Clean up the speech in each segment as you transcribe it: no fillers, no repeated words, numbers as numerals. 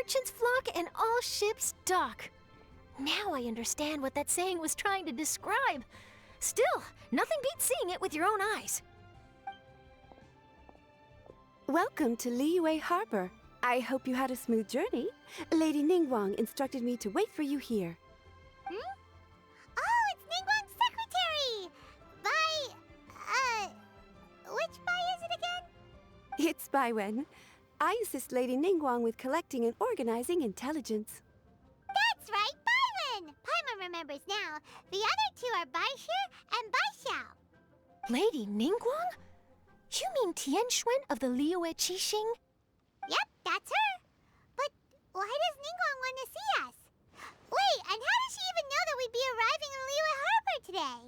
merchants flock and all ships dock. Now I understand what that saying was trying to describe. Still, nothing beats seeing it with your own eyes. Welcome to Liyue Harbor. I hope you had a smooth journey. Lady Ningguang instructed me to wait for you here. Hmm? Oh, it's Ningguang's secretary! Which Bai is it again? It's Baiwen. I assist Lady Ningguang with collecting and organizing intelligence. That's right, Baiwen! Paimon remembers now. The other two are Baishir and Baishao. Lady Ningguang? You mean Tianxuan of the Liyue Qixing? Yep, that's her. But why does Ningguang want to see us? Wait, and how does she even know that we'd be arriving in Liyue Harbor today?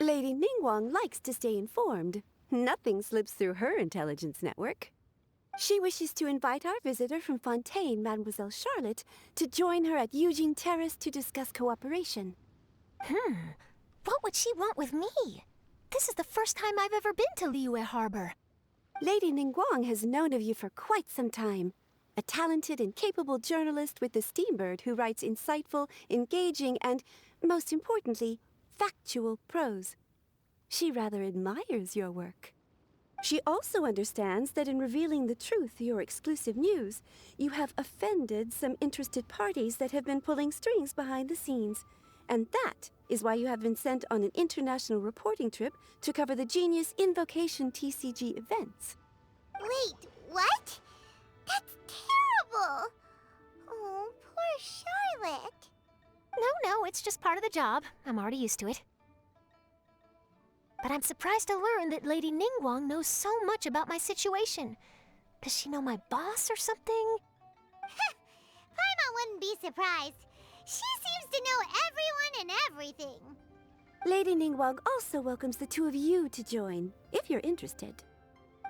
Lady Ningguang likes to stay informed. Nothing slips through her intelligence network. She wishes to invite our visitor from Fontaine, Mademoiselle Charlotte, to join her at Eugene Terrace to discuss cooperation. What would she want with me? This is the first time I've ever been to Liyue Harbor. Lady Ningguang has known of you for quite some time. A talented and capable journalist with the Steambird who writes insightful, engaging, and, most importantly, factual prose. She rather admires your work. She also understands that in revealing the truth, your exclusive news, you have offended some interested parties that have been pulling strings behind the scenes. And that is why you have been sent on an international reporting trip to cover the Genius Invocation TCG events. Wait, what? That's terrible! Oh, poor Charlotte. No, it's just part of the job. I'm already used to it. But I'm surprised to learn that Lady Ningguang knows so much about my situation. Does she know my boss or something? Paimon wouldn't be surprised. She seems to know everyone and everything. Lady Ningguang also welcomes the two of you to join, if you're interested.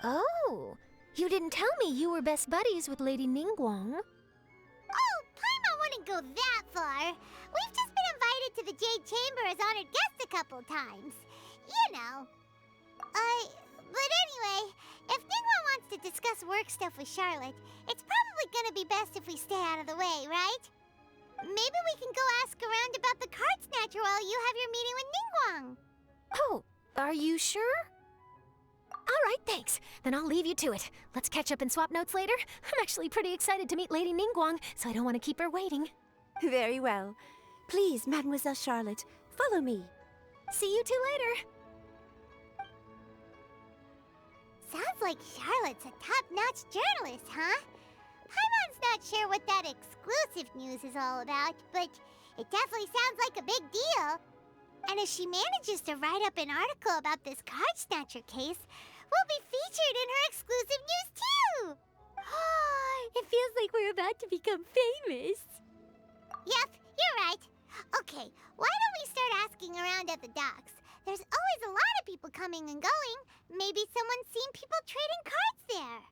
Oh, you didn't tell me you were best buddies with Lady Ningguang. Oh, Paimon wouldn't go that far. We've just been invited to the Jade Chamber as honored guests a couple times. You know. But anyway, if Ningguang wants to discuss work stuff with Charlotte, it's probably gonna be best if we stay out of the way, right? Maybe we can go ask around about the card snatcher while you have your meeting with Ningguang. Oh, are you sure? All right, thanks. Then I'll leave you to it. Let's catch up and swap notes later. I'm actually pretty excited to meet Lady Ningguang, so I don't want to keep her waiting. Very well. Please, Mademoiselle Charlotte, follow me. See you two later. Sounds like Charlotte's a top-notch journalist, huh? Paimon's not sure what that exclusive news is all about, but it definitely sounds like a big deal. And if she manages to write up an article about this card snatcher case, we'll be featured in her exclusive news too! It feels like we're about to become famous. Yep, you're right. Okay, why don't we start asking around at the docks? There's always a lot of people coming and going. Maybe someone's seen people trading cards there.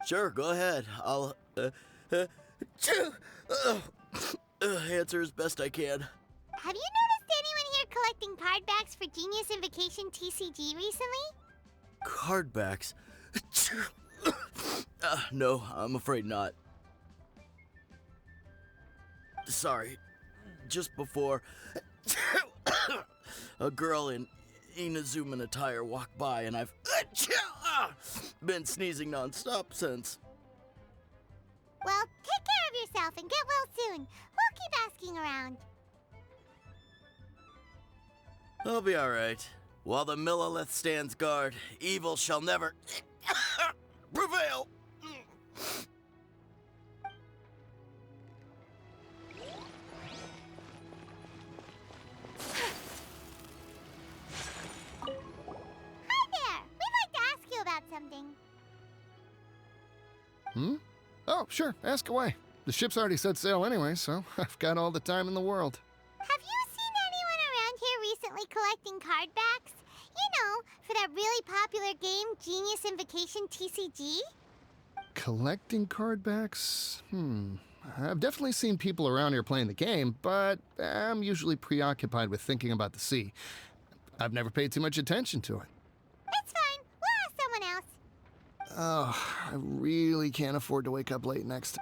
Sure, go ahead. I'll, answer as best I can. Have you noticed anyone here collecting card backs for Genius Invocation TCG recently? Card backs? No, I'm afraid not. Sorry. Just before, a girl in Inazuman attire walked by and I've been sneezing non-stop since. Well, take care of yourself and get well soon. We'll keep asking around. I'll be alright. While the Millilith stands guard, evil shall never prevail. Oh, sure, ask away. The ship's already set sail anyway, so I've got all the time in the world. Have you seen anyone around here recently collecting card backs? You know, for that really popular game, Genius Invocation TCG? Collecting card backs? I've definitely seen people around here playing the game, but I'm usually preoccupied with thinking about the sea. I've never paid too much attention to it. It's fine. We'll ask someone else. Oh, I really can't afford to wake up late next.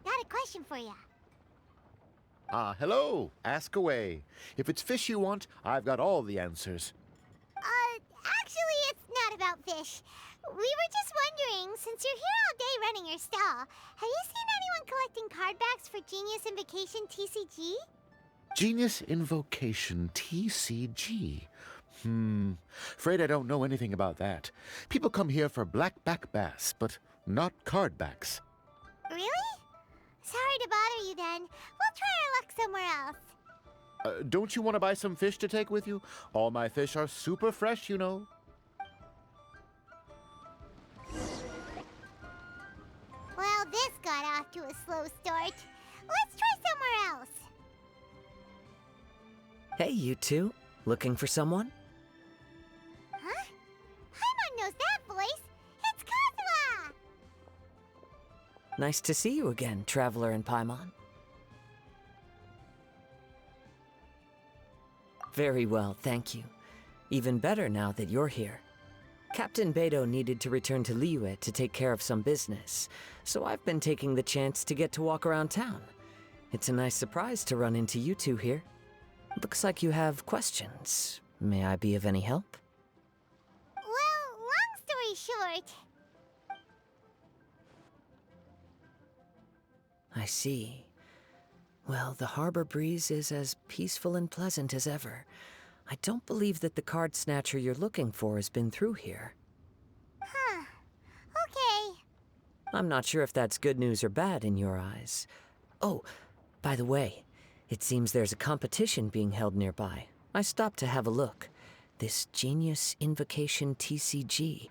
Got a question for you. Hello. Ask away. If it's fish you want, I've got all the answers. Actually, it's not about fish. We were just wondering, since you're here all day running your stall, have you seen anyone collecting card backs for Genius Invocation TCG? Genius Invocation TCG. Afraid I don't know anything about that. People come here for blackback bass, but not card backs. Really? Sorry to bother you then. We'll try our luck somewhere else. Don't you want to buy some fish to take with you? All my fish are super fresh, you know. Well, this got off to a slow start. Let's try somewhere else. Hey, you two. Looking for someone? Huh? Paimon knows that voice. It's Kazuha! Nice to see you again, Traveler and Paimon. Very well, thank you. Even better now that you're here. Captain Beidou needed to return to Liyue to take care of some business, so I've been taking the chance to get to walk around town. It's a nice surprise to run into you two here. Looks like you have questions. May I be of any help? Well, long story short... I see. Well, the harbor breeze is as peaceful and pleasant as ever. I don't believe that the card snatcher you're looking for has been through here. Huh. Okay. I'm not sure if that's good news or bad in your eyes. Oh, by the way, it seems there's a competition being held nearby. I stopped to have a look. This Genius Invocation TCG.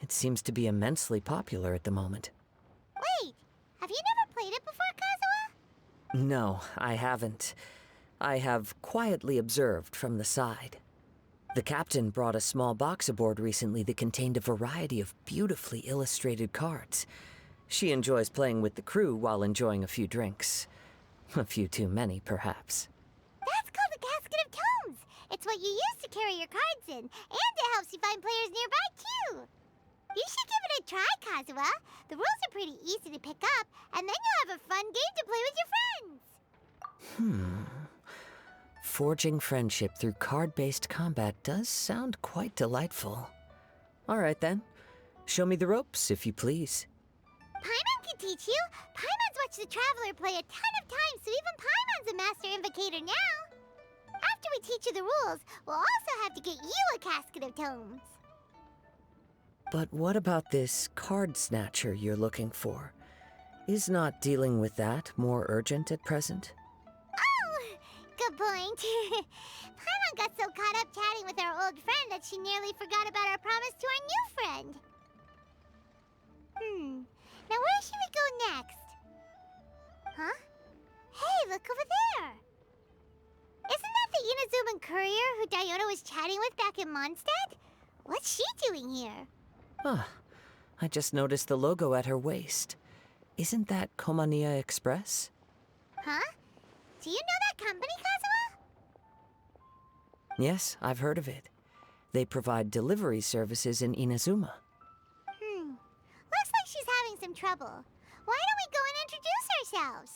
It seems to be immensely popular at the moment. Wait, have you never played it before, Kazuha? No, I haven't. I have quietly observed from the side. The captain brought a small box aboard recently that contained a variety of beautifully illustrated cards. She enjoys playing with the crew while enjoying a few drinks. A few too many, perhaps. That's called a casket of tomes. It's what you use to carry your cards in, and it helps you find players nearby, too. You should give it a try, Kazuha. The rules are pretty easy to pick up, and then you'll have a fun game to play with your friends. Forging friendship through card-based combat does sound quite delightful. All right, then. Show me the ropes, if you please. Paimon can teach you. Paimon's watched the Traveler play a ton of times, so even Paimon's a master invocator now. After we teach you the rules, we'll also have to get you a casket of tomes. But what about this card snatcher you're looking for? Is not dealing with that more urgent at present? Oh, good point. Paimon got so caught up chatting with our old friend that she nearly forgot about our promise to our new friend. Now where should we go next? Huh? Hey, look over there. Isn't that the Inazuman courier who Diona was chatting with back in Mondstadt? What's she doing here? Ah, I just noticed the logo at her waist. Isn't that Komania Express? Huh? Do you know that company, Kazuha? Yes, I've heard of it. They provide delivery services in Inazuma. Looks like she's having some trouble. Why don't we go and introduce ourselves?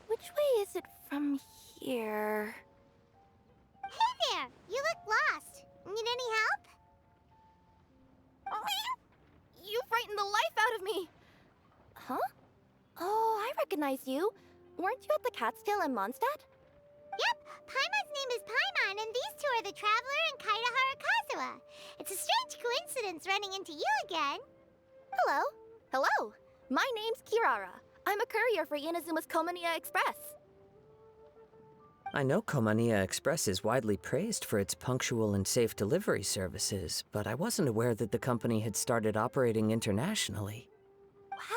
Which way is it from here? Hey there! You look lost. Need any help? You frightened the life out of me! Huh? Oh, I recognize you. weren't you at the Catskill in Mondstadt? Yep, Paimon's name is Paimon, and these two are the Traveler and Kaitahara Kazuha. It's a strange coincidence running into you again. Hello. Hello. My name's Kirara. I'm a courier for Inazuma's Komaniya Express. I know Komaniya Express is widely praised for its punctual and safe delivery services, but I wasn't aware that the company had started operating internationally.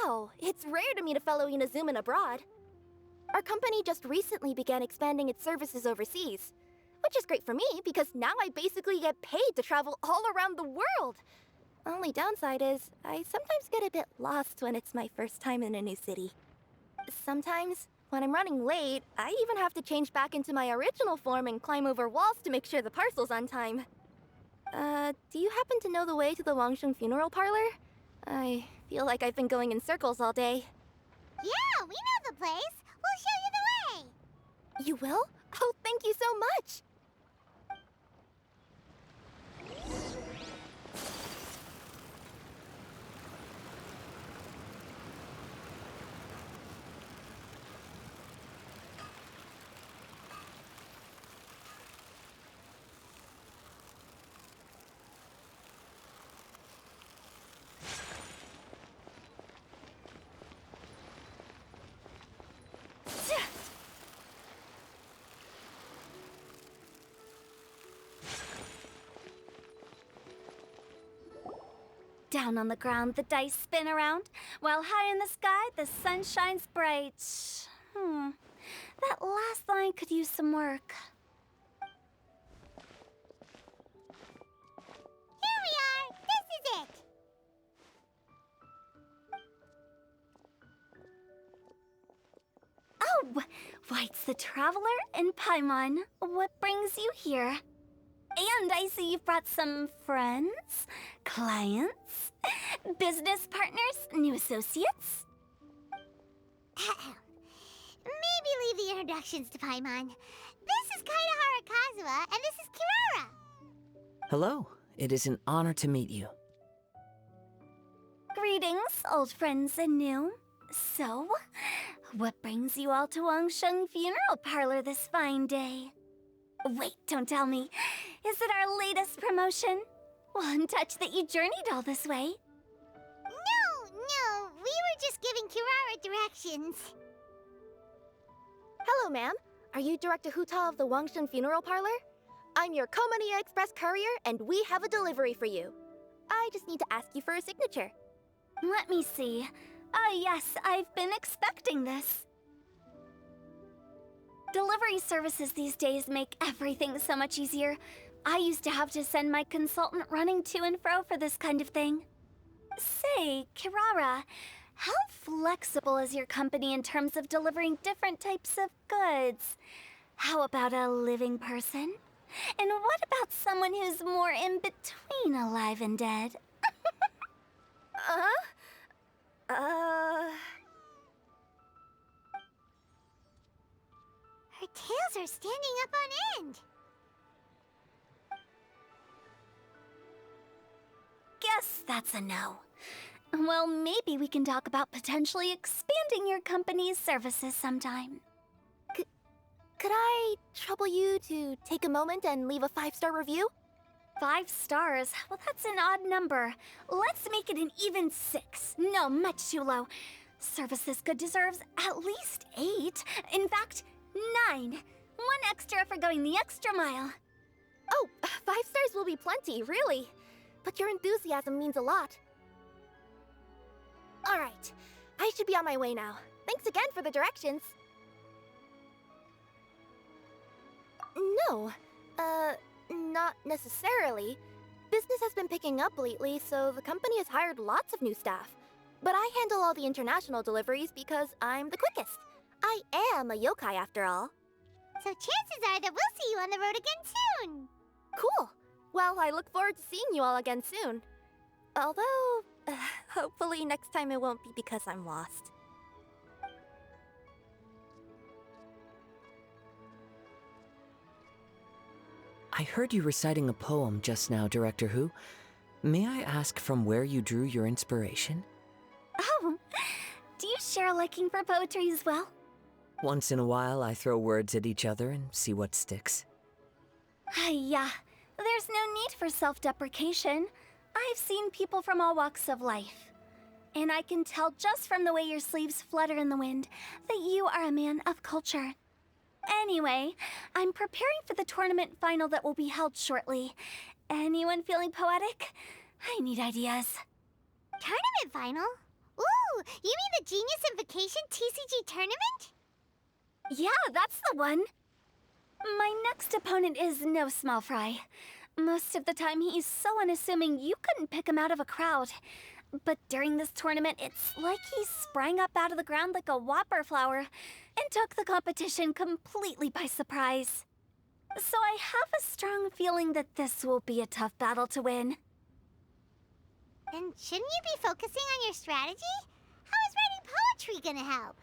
Wow, it's rare to meet a fellow Inazuman abroad. Our company just recently began expanding its services overseas, which is great for me because now I basically get paid to travel all around the world. Only downside is I sometimes get a bit lost when it's my first time in a new city. Sometimes, when I'm running late, I even have to change back into my original form and climb over walls to make sure the parcel's on time. Do you happen to know the way to the Wangsheng funeral parlor? I feel like I've been going in circles all day. Yeah, we know the place. We'll show you the way. You will? Oh, thank you so much! Down on the ground, the dice spin around, while high in the sky, the sun shines bright. That last line could use some work. Here we are. This is it. Oh, why, it's the Traveler and Paimon. What brings you here? And I see you've brought some friends, clients, business partners, new associates. Maybe leave the introductions to Paimon. This is Kaitahara Kazuha, and this is Kirara. Hello. It is an honor to meet you. Greetings, old friends and new. So, what brings you all to Wangsheng Funeral Parlor this fine day? Wait, don't tell me. Is it our latest promotion? One touch that you journeyed all this way. No, we were just giving Kirara directions. Hello, ma'am. Are you Director Huta of the Wangsheng Funeral Parlor? I'm your Komaniya Express courier, and we have a delivery for you. I just need to ask you for a signature. Let me see. Ah, yes, I've been expecting this. Delivery services these days make everything so much easier. I used to have to send my consultant running to and fro for this kind of thing. Say, Kirara, how flexible is your company in terms of delivering different types of goods? How about a living person? And what about someone who's more in between alive and dead? Her tails are standing up on end. Guess that's a no. Well, maybe we can talk about potentially expanding your company's services sometime. Could I trouble you to take a moment and leave a 5-star review? 5 stars? Well, that's an odd number. Let's make it an even 6. No, much too low. Services good deserves at least 8. In fact, 9. 1 extra for going the extra mile. Oh, 5 stars will be plenty, really. But your enthusiasm means a lot. All right, I should be on my way now. Thanks again for the directions. No, not necessarily. Business has been picking up lately, so the company has hired lots of new staff. But I handle all the international deliveries because I'm the quickest. I am a yokai after all. So chances are that we'll see you on the road again soon. Cool. Well, I look forward to seeing you all again soon. Although, hopefully next time it won't be because I'm lost. I heard you reciting a poem just now, Director Who. May I ask from where you drew your inspiration? Oh, do you share a liking for poetry as well? Once in a while, I throw words at each other and see what sticks. Yeah, there's no need for self-deprecation. I've seen people from all walks of life. And I can tell just from the way your sleeves flutter in the wind that you are a man of culture. Anyway, I'm preparing for the tournament final that will be held shortly. Anyone feeling poetic? I need ideas. Tournament final? Ooh, you mean the Genius Invocation TCG tournament? Yeah, that's the one. My next opponent is no small fry. Most of the time he's so unassuming you couldn't pick him out of a crowd. But during this tournament, it's like he sprang up out of the ground like a whopper flower and took the competition completely by surprise. So I have a strong feeling that this will be a tough battle to win. Then shouldn't you be focusing on your strategy? How is writing poetry gonna help?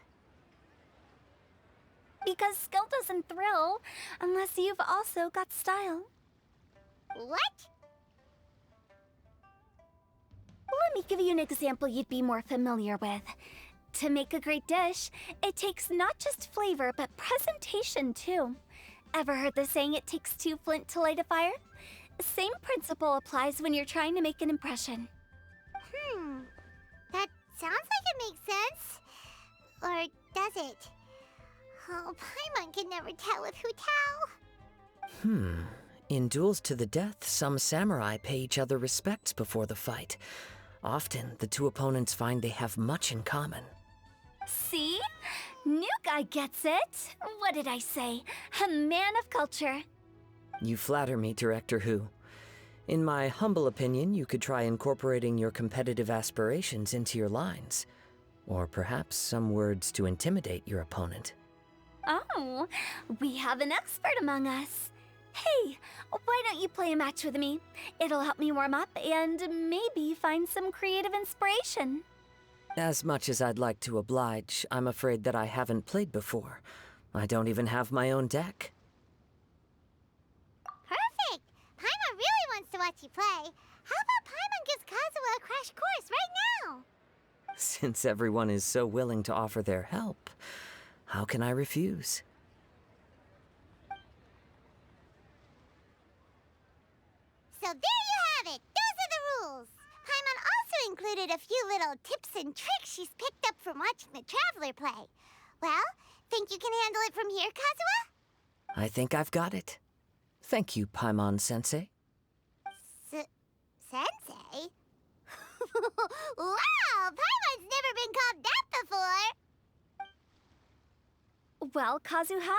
Because skill doesn't thrill unless you've also got style. What? Let me give you an example you'd be more familiar with. To make a great dish, it takes not just flavor, but presentation too. Ever heard the saying, it takes two flint to light a fire? Same principle applies when you're trying to make an impression. That sounds like it makes sense. Or does it? Oh, Paimon can never tell with Hu Tao. In duels to the death, some samurai pay each other respects before the fight. Often, the two opponents find they have much in common. See? New guy gets it. What did I say? A man of culture. You flatter me, Director Hu. In my humble opinion, you could try incorporating your competitive aspirations into your lines. Or perhaps some words to intimidate your opponent. Oh, we have an expert among us. Hey, why don't you play a match with me? It'll help me warm up and maybe find some creative inspiration. As much as I'd like to oblige, I'm afraid that I haven't played before. I don't even have my own deck. Perfect! Paimon really wants to watch you play. How about Paimon gives Kazuha a crash course right now? Since everyone is so willing to offer their help, how can I refuse? So there you have it! Those are the rules! Paimon also included a few little tips and tricks she's picked up from watching the Traveler play. Well, think you can handle it from here, Kazuha? I think I've got it. Thank you, Paimon-sensei. Sensei? Wow! Paimon's never been called that before! Well, Kazuha,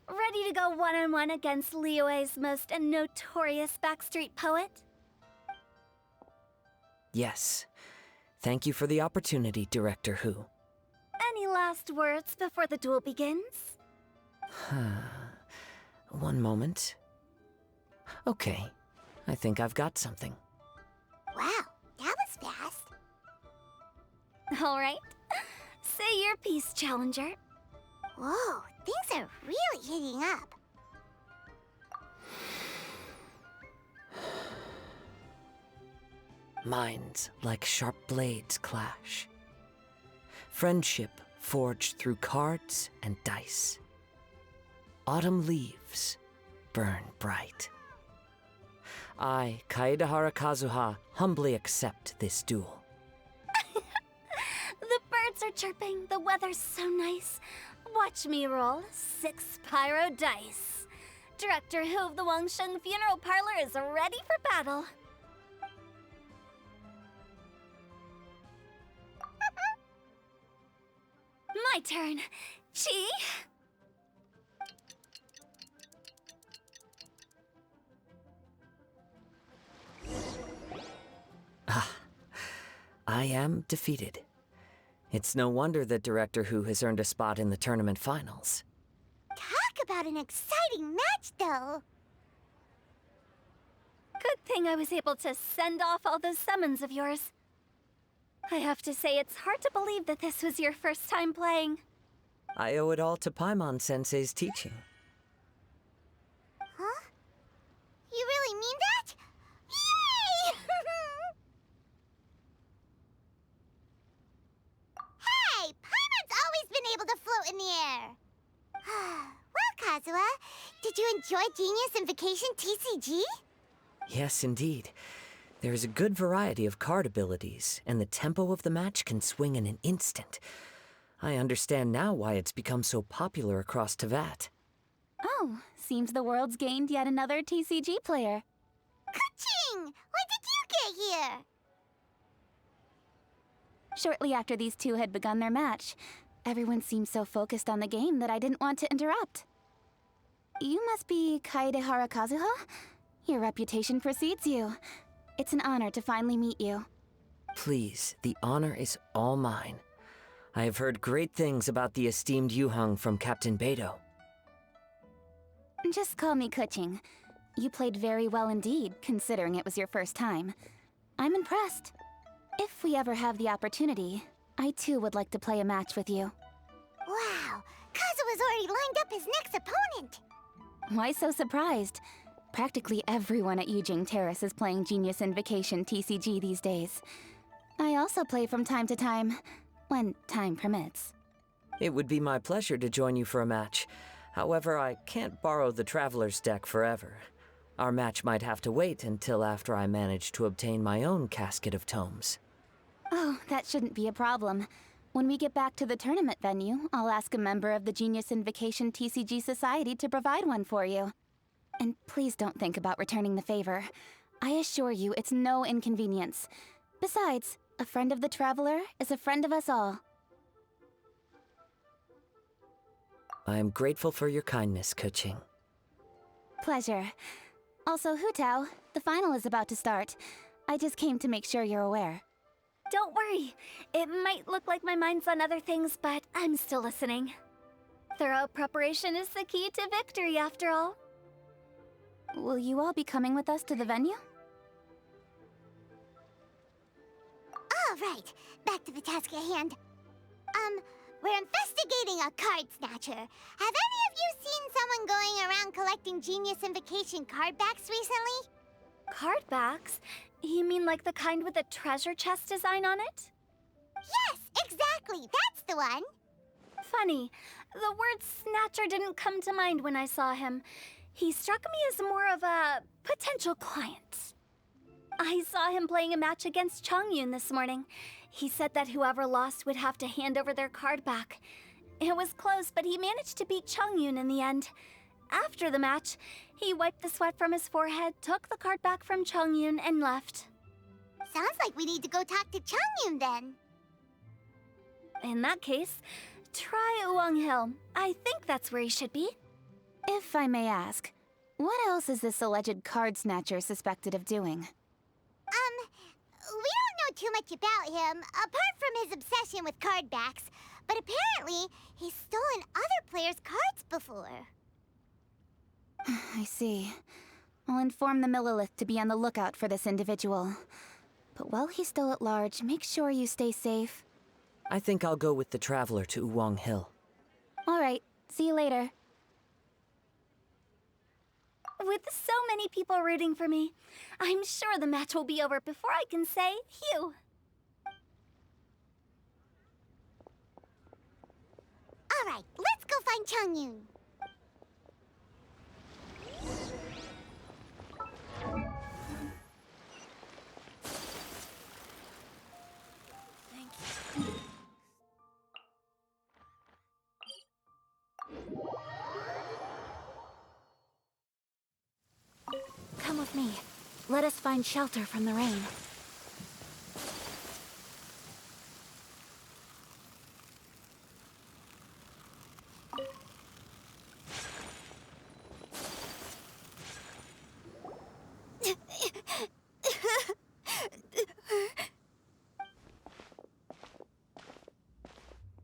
ready to go one-on-one against Liyue's most notorious backstreet poet? Yes. Thank you for the opportunity, Director Hu. Any last words before the duel begins? One moment. Okay, I think I've got something. Wow, that was fast. All right. Say your piece, Challenger. Whoa, things are really heating up. Minds like sharp blades clash. Friendship forged through cards and dice. Autumn leaves burn bright. I, Kaedahara Kazuha, humbly accept this duel. The birds are chirping, the weather's so nice. Watch me roll 6 pyro dice. Director Hu of the Wangsheng Funeral Parlor is ready for battle. My turn. Chi? I am defeated. It's no wonder that Director Hu has earned a spot in the tournament finals. Talk about an exciting match, though. Good thing I was able to send off all those summons of yours. I have to say, it's hard to believe that this was your first time playing. I owe it all to Paimon-sensei's teaching. Huh? You really mean that? Yay! Hey, Paimon's always been able to float in the air. Did you enjoy Genius Invocation TCG? Yes, indeed. There is a good variety of card abilities, and the tempo of the match can swing in an instant. I understand now why it's become so popular across Tevat. Oh, seems the world's gained yet another TCG player. Ka-ching! When did you get here? Shortly after these two had begun their match, everyone seemed so focused on the game that I didn't want to interrupt. You must be Kaedehara Kazuha? Your reputation precedes you. It's an honor to finally meet you. Please, the honor is all mine. I have heard great things about the esteemed Yuhang from Captain Beidou. Just call me Kuching. You played very well indeed, considering it was your first time. I'm impressed. If we ever have the opportunity, I too would like to play a match with you. Wow, Kazuha's already lined up his next opponent. Why so surprised? Practically everyone at Yujing Terrace is playing Genius Invocation TCG these days. I also play from time to time, when time permits. It would be my pleasure to join you for a match. However, I can't borrow the Traveler's deck forever. Our match might have to wait until after I manage to obtain my own casket of tomes. Oh, that shouldn't be a problem. When we get back to the tournament venue, I'll ask a member of the Genius Invocation TCG Society to provide one for you. And please don't think about returning the favor. I assure you it's no inconvenience. Besides, a friend of the Traveler is a friend of us all. I am grateful for your kindness, Kuching. Pleasure. Also, Hutao, the final is about to start. I just came to make sure you're aware. Don't worry. It might look like my mind's on other things, but I'm still listening. Thorough preparation is the key to victory, after all. Will you all be coming with us to the venue? All right, back to the task at hand. We're investigating a card snatcher. Have any of you seen someone going around collecting Genius Invocation card backs recently? Card backs? You mean like the kind with a treasure chest design on it? Yes, exactly, that's the one. Funny, the word snatcher didn't come to mind when I saw him. He struck me as more of a potential client. I saw him playing a match against Chongyun this morning. He said that whoever lost would have to hand over their card back. It was close, but he managed to beat Chongyun in the end. After the match, he wiped the sweat from his forehead, took the card back from Chongyun, and left. Sounds like we need to go talk to Chongyun then. In that case, try Uwang Hill. I think that's where he should be. If I may ask, what else is this alleged card snatcher suspected of doing? We don't know too much about him, apart from his obsession with card backs. But apparently, he's stolen other players' cards before. I see. I'll inform the Millilith to be on the lookout for this individual. But while he's still at large, make sure you stay safe. I think I'll go with the Traveler to Uwang Hill. All right, see you later. With so many people rooting for me, I'm sure the match will be over before I can say phew. All right, let's go find Chongyun. Come with me. Let us find shelter from the rain.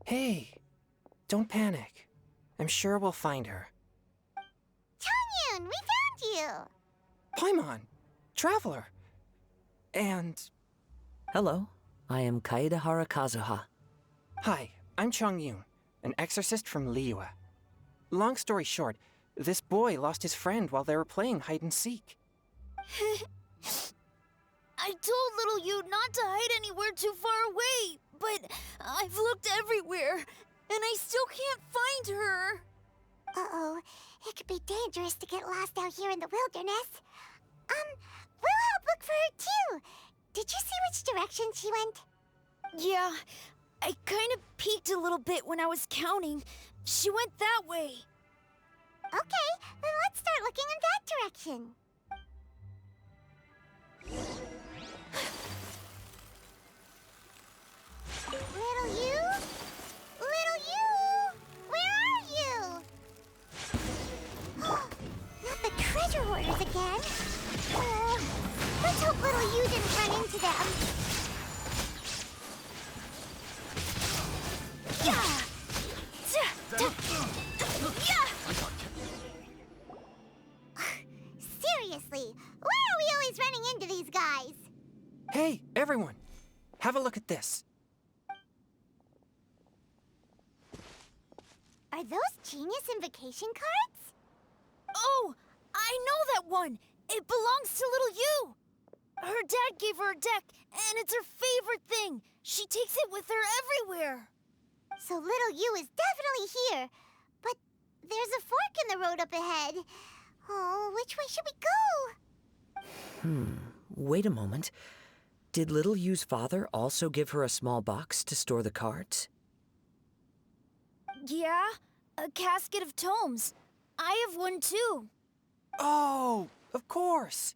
Hey, don't panic. I'm sure we'll find her. Chongyun, we found you! Paimon, Traveler, and... Hello, I am Kaedehara Kazuha. Hi, I'm Chongyun, an exorcist from Liyue. Long story short, this boy lost his friend while they were playing hide-and-seek. I told little you not to hide anywhere too far away, but I've looked everywhere, and I still can't find her. Uh-oh, it could be dangerous to get lost out here in the wilderness. We'll help look for her too. Did you see which direction she went? Yeah, I kind of peeked a little bit when I was counting. She went that way. Okay, then let's start looking in that direction. Little you? Little you? Where are you? Not the treasure hoarders again. Let's hope little you didn't run into them. Yeah! Seriously, why are we always running into these guys? Hey, everyone! Have a look at this. Are those genius invocation cards? Oh, I know that one. It belongs to little you. Her dad gave her a deck, and it's her favorite thing. She takes it with her everywhere. So little you is definitely here. But there's a fork in the road up ahead. Oh, which way should we go? Wait a moment. Did Little Yu's father also give her a small box to store the cards? Yeah, a casket of tomes. I have one too. Oh, of course.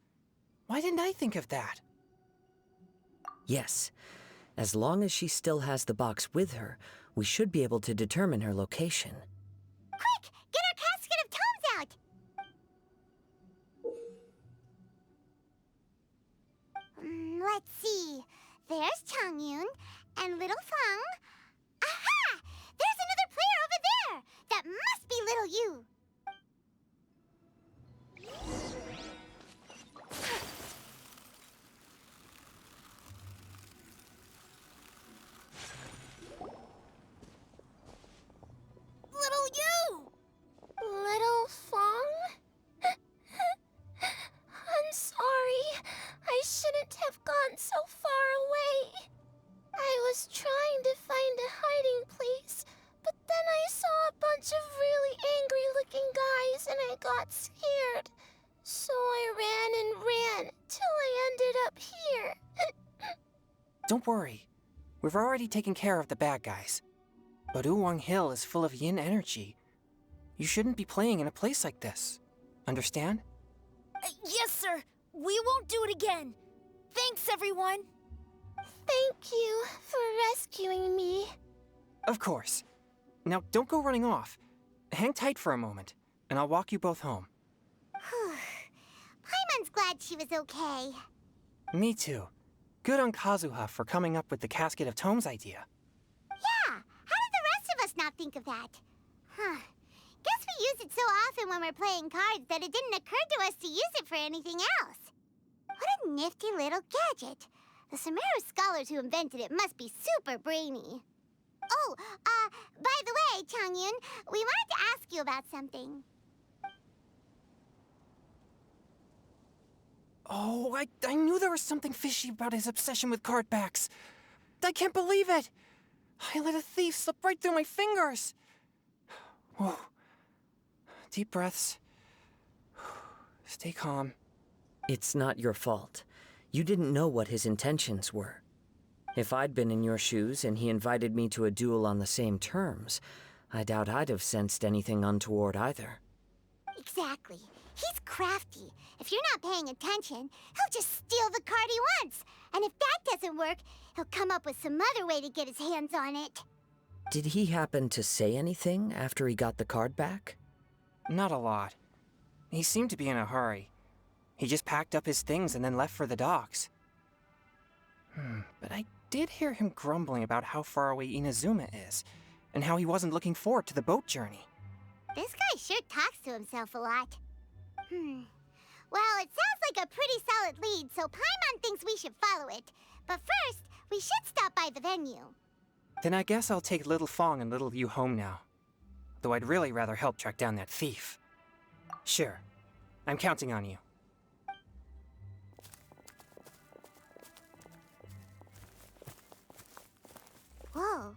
Why didn't I think of that? Yes. As long as she still has the box with her, we should be able to determine her location. Quick, get our casket of tomes out! Let's see. There's Changyun and Little Fang. Aha! There's another player over there! That must be Little You. Little you! Little Fang? I'm sorry. I shouldn't have gone so far away. I was trying to find a hiding place, but then I saw a bunch of really angry-looking guys and I got scared. So I ran till I ended up here. Don't worry. We've already taken care of the bad guys. But Uwang Hill is full of yin energy. You shouldn't be playing in a place like this. Understand? Yes, sir. We won't do it again. Thanks, everyone. Thank you for rescuing me. Of course. Now, don't go running off. Hang tight for a moment, and I'll walk you both home. Paimon's glad she was okay. Me too. Good on Kazuha for coming up with the Casket of Tomes idea. Yeah, how did the rest of us not think of that? Guess we use it so often when we're playing cards that it didn't occur to us to use it for anything else. What a nifty little gadget. The Sumeru scholars who invented it must be super brainy. Oh, by the way, Changyun, we wanted to ask you about something. Oh, I knew there was something fishy about his obsession with card backs. I can't believe it! I let a thief slip right through my fingers! Whoa. Deep breaths. Stay calm. It's not your fault. You didn't know what his intentions were. If I'd been in your shoes and he invited me to a duel on the same terms, I doubt I'd have sensed anything untoward either. Exactly. He's crafty. If you're not paying attention, he'll just steal the card he wants. And if that doesn't work, he'll come up with some other way to get his hands on it. Did he happen to say anything after he got the card back? Not a lot. He seemed to be in a hurry. He just packed up his things and then left for the docks. But I did hear him grumbling about how far away Inazuma is, and how he wasn't looking forward to the boat journey. This guy sure talks to himself a lot. Well, it sounds like a pretty solid lead, so Paimon thinks we should follow it. But first, we should stop by the venue. Then I guess I'll take Little Fong and Little Yu home now. Though I'd really rather help track down that thief. Sure. I'm counting on you. Whoa.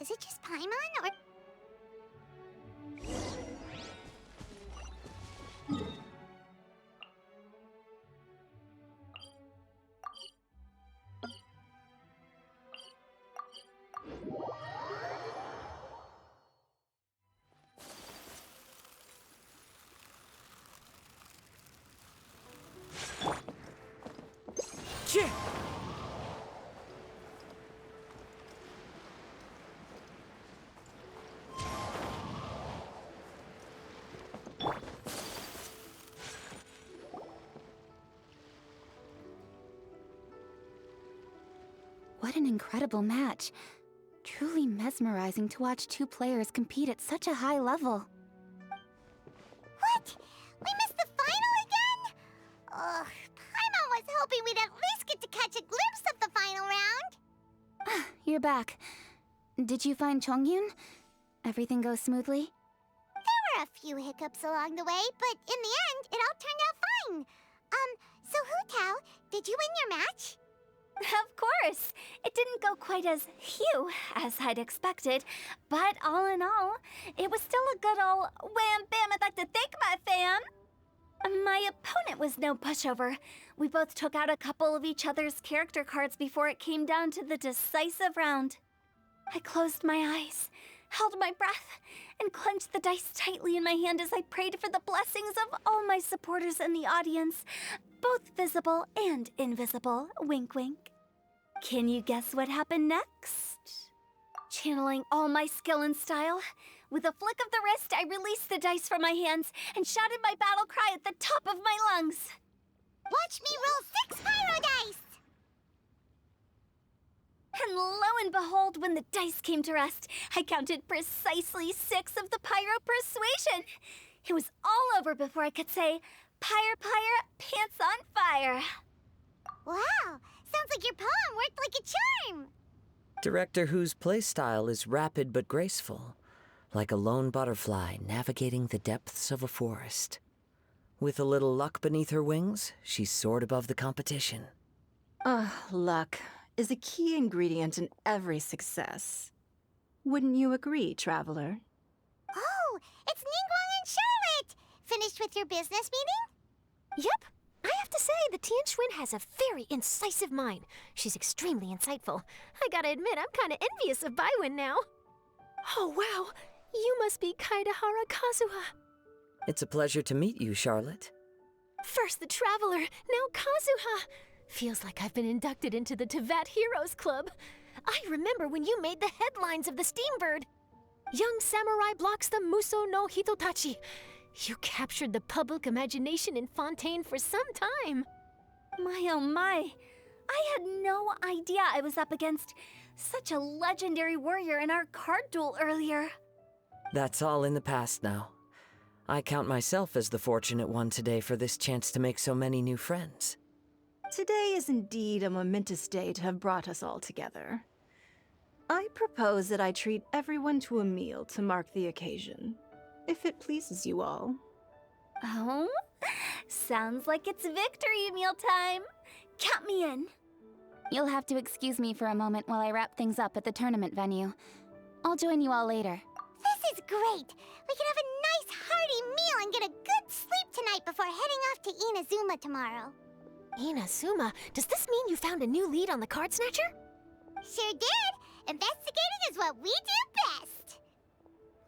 Is it just Paimon, or... What an incredible match. Truly mesmerizing to watch two players compete at such a high level. What? We missed the final again? Ugh, Paimon was hoping we'd at least get to catch a glimpse of the final round. You're back. Did you find Chongyun? Everything go smoothly? There were a few hiccups along the way, but in the end, it all turned out fine. So Hu Tao, did you win your match? Of course! It didn't go quite as phew as I'd expected, but all in all, it was still a good ol' wham bam I'd like to thank my fam! My opponent was no pushover. We both took out a couple of each other's character cards before it came down to the decisive round. I closed my eyes, held my breath, and clenched the dice tightly in my hand as I prayed for the blessings of all my supporters in the audience, both visible and invisible, wink wink. Can you guess what happened next? Channeling all my skill and style, with a flick of the wrist, I released the dice from my hands and shouted my battle cry at the top of my lungs. Watch me roll 6 pyro dice! And lo and behold, when the dice came to rest, I counted precisely 6 of the pyro persuasion. It was all over before I could say, Pyre, pyre, pants on fire. Wow, sounds like your poem worked like a charm. Director Who's playstyle is rapid but graceful, like a lone butterfly navigating the depths of a forest. With a little luck beneath her wings, she soared above the competition. Luck is a key ingredient in every success. Wouldn't you agree, Traveler? Oh, it's Ningguang and Charlotte! Finished with your business meeting? Yep. I have to say, the Tian Schwinn has a very incisive mind. She's extremely insightful. I gotta admit, I'm kinda envious of Baiwen now. Oh, wow. You must be Kaidahara Kazuha. It's a pleasure to meet you, Charlotte. First the Traveler, now Kazuha. Feels like I've been inducted into the Tevat Heroes Club. I remember when you made the headlines of the Steambird. Young samurai blocks the Muso no Hitotachi. You captured the public imagination in Fontaine for some time. My oh my. I had no idea I was up against such a legendary warrior in our card duel earlier. That's all in the past now. I count myself as the fortunate one today for this chance to make so many new friends. Today is indeed a momentous day to have brought us all together. I propose that I treat everyone to a meal to mark the occasion, if it pleases you all. Oh? Sounds like it's victory meal time. Count me in. You'll have to excuse me for a moment while I wrap things up at the tournament venue. I'll join you all later. This is great! We can have a nice hearty meal and get a good sleep tonight before heading off to Inazuma tomorrow. Inazuma, does this mean you found a new lead on the Card Snatcher? Sure did! Investigating is what we do best!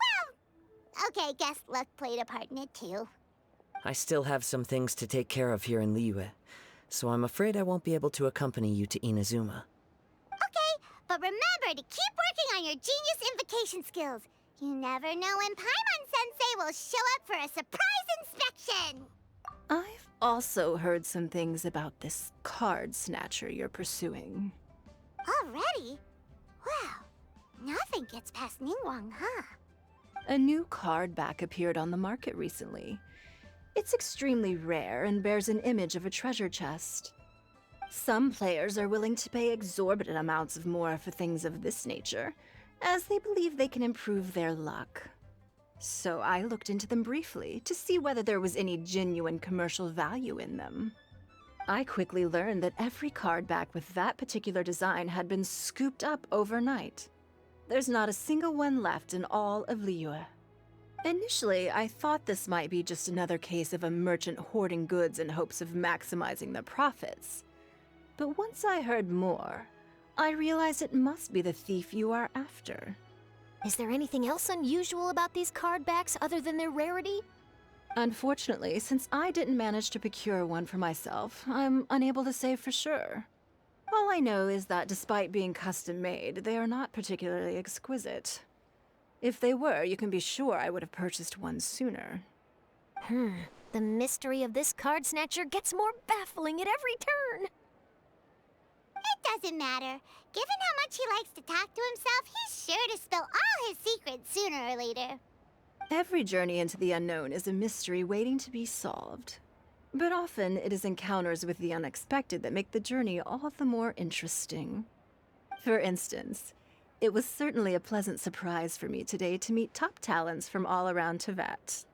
Well, okay, guess luck played a part in it too. I still have some things to take care of here in Liyue, so I'm afraid I won't be able to accompany you to Inazuma. Okay, but remember to keep working on your genius invocation skills. You never know when Paimon-sensei will show up for a surprise inspection! I've also heard some things about this card snatcher you're pursuing. Already? Wow, nothing gets past Ningguang, huh? A new card back appeared on the market recently. It's extremely rare and bears an image of a treasure chest. Some players are willing to pay exorbitant amounts of more for things of this nature, as they believe they can improve their luck. So I looked into them briefly to see whether there was any genuine commercial value in them. I quickly learned that every card back with that particular design had been scooped up overnight. There's not a single one left in all of Liyue. Initially, I thought this might be just another case of a merchant hoarding goods in hopes of maximizing their profits. But once I heard more, I realized it must be the thief you are after. Is there anything else unusual about these card backs other than their rarity? Unfortunately, since I didn't manage to procure one for myself, I'm unable to say for sure. All I know is that despite being custom-made, they are not particularly exquisite. If they were, you can be sure I would have purchased one sooner. The mystery of this card snatcher gets more baffling at every turn. It doesn't matter. Given how much he likes to talk to himself, he's sure to spill all his secrets sooner or later. Every journey into the unknown is a mystery waiting to be solved. But often it is encounters with the unexpected that make the journey all the more interesting. For instance, it was certainly a pleasant surprise for me today to meet top talents from all around Teyvat.